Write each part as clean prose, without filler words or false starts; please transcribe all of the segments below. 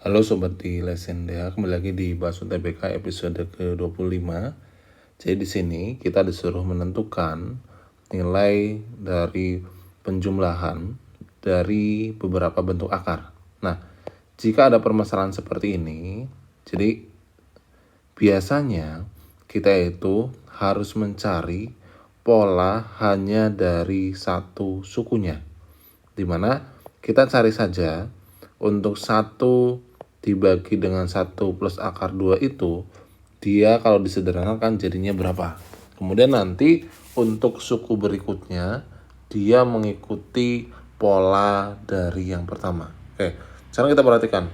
Halo Sobat di Lesenda, kembali lagi di Bahas UTBK episode ke-25. Jadi di sini kita disuruh menentukan nilai dari penjumlahan dari beberapa bentuk akar. Nah, jika ada permasalahan seperti ini, jadi biasanya kita itu harus mencari pola hanya dari satu sukunya, dimana kita cari saja untuk 1 dibagi dengan 1 plus akar 2 itu dia kalau disederhanakan jadinya berapa. Kemudian nanti untuk suku berikutnya dia mengikuti pola dari yang pertama. Oke, sekarang kita perhatikan.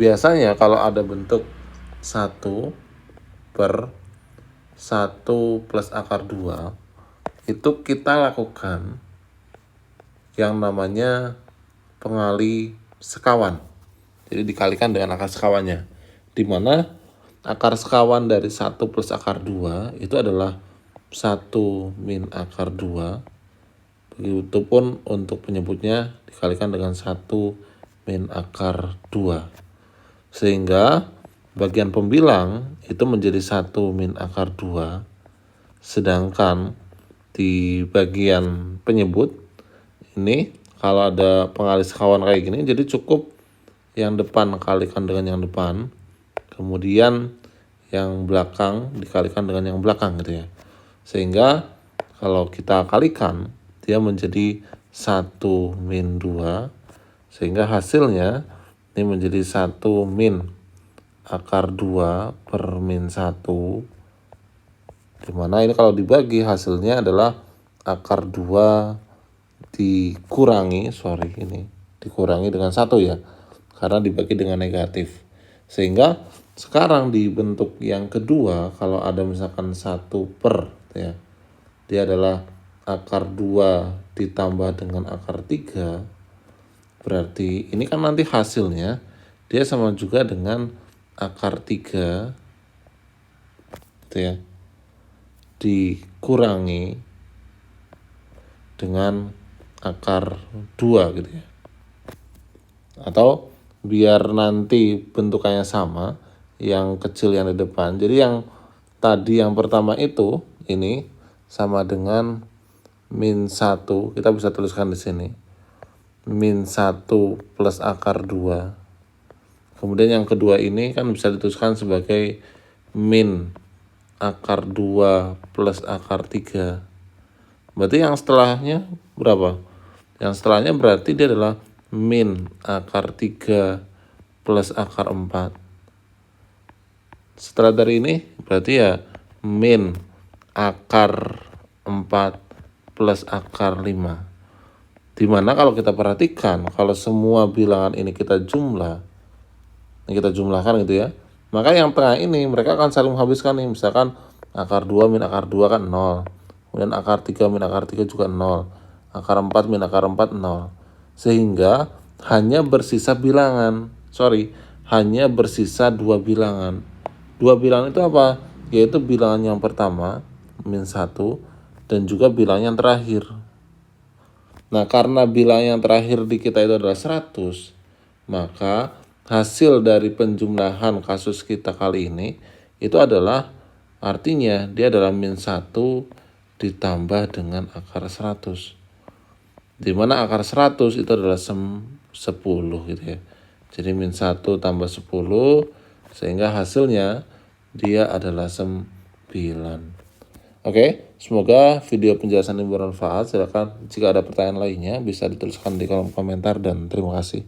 Biasanya kalau ada bentuk 1 per 1 plus akar 2 itu kita lakukan yang namanya pengali sekawan. Jadi dikalikan dengan akar sekawannya, di mana akar sekawan dari 1 plus akar 2 itu adalah 1 min akar 2. Begitupun untuk penyebutnya dikalikan dengan 1 min akar 2. Sehingga bagian pembilang itu menjadi 1 min akar 2. Sedangkan di bagian penyebut ini kalau ada pengali sekawan kayak gini, jadi cukup yang depan kalikan dengan yang depan, kemudian yang belakang dikalikan dengan yang belakang gitu ya. Sehingga kalau kita kalikan dia menjadi 1 min 2, sehingga hasilnya ini menjadi 1 min akar 2 per min 1, dimana ini kalau dibagi hasilnya adalah akar 2 dikurangi dengan 1 ya, karena dibagi dengan negatif. Sehingga sekarang di bentuk yang kedua kalau ada misalkan 1 per ya, dia adalah akar 2 ditambah dengan akar 3. Berarti ini kan nanti hasilnya dia sama juga dengan akar 3 gitu ya, dikurangi dengan akar 2 gitu ya. Atau biar nanti bentukannya sama, yang kecil yang di depan. Jadi yang tadi yang pertama itu ini sama dengan min 1, kita bisa tuliskan di sini. Min 1 plus akar 2. Kemudian yang kedua ini kan bisa dituliskan sebagai min akar 2 plus akar 3. Berarti yang setelahnya berapa? Yang setelahnya berarti dia adalah min akar 3 plus akar 4. Setelah dari ini berarti ya min akar 4 plus akar 5. Dimana kalau kita perhatikan, kalau semua bilangan ini kita jumlahkan gitu ya, maka yang tengah ini mereka akan saling menghabiskan nih. Misalkan akar 2 min akar 2 kan 0. Kemudian akar 3 min akar 3 juga 0. Akar 4 min akar 4 0. Sehingga hanya bersisa hanya bersisa 2 bilangan. 2 bilangan itu apa? Yaitu bilangan yang pertama min 1 dan juga bilangan yang terakhir. Nah, karena bilangan yang terakhir di kita itu adalah 100, maka hasil dari penjumlahan kasus kita kali ini itu adalah artinya dia adalah min 1 ditambah dengan akar 100. Dimana akar 100 itu adalah 10 gitu ya. Jadi min 1 tambah 10 sehingga hasilnya dia adalah 9. Oke, semoga video penjelasan ini bermanfaat. Silakan jika ada pertanyaan lainnya bisa dituliskan di kolom komentar dan terima kasih.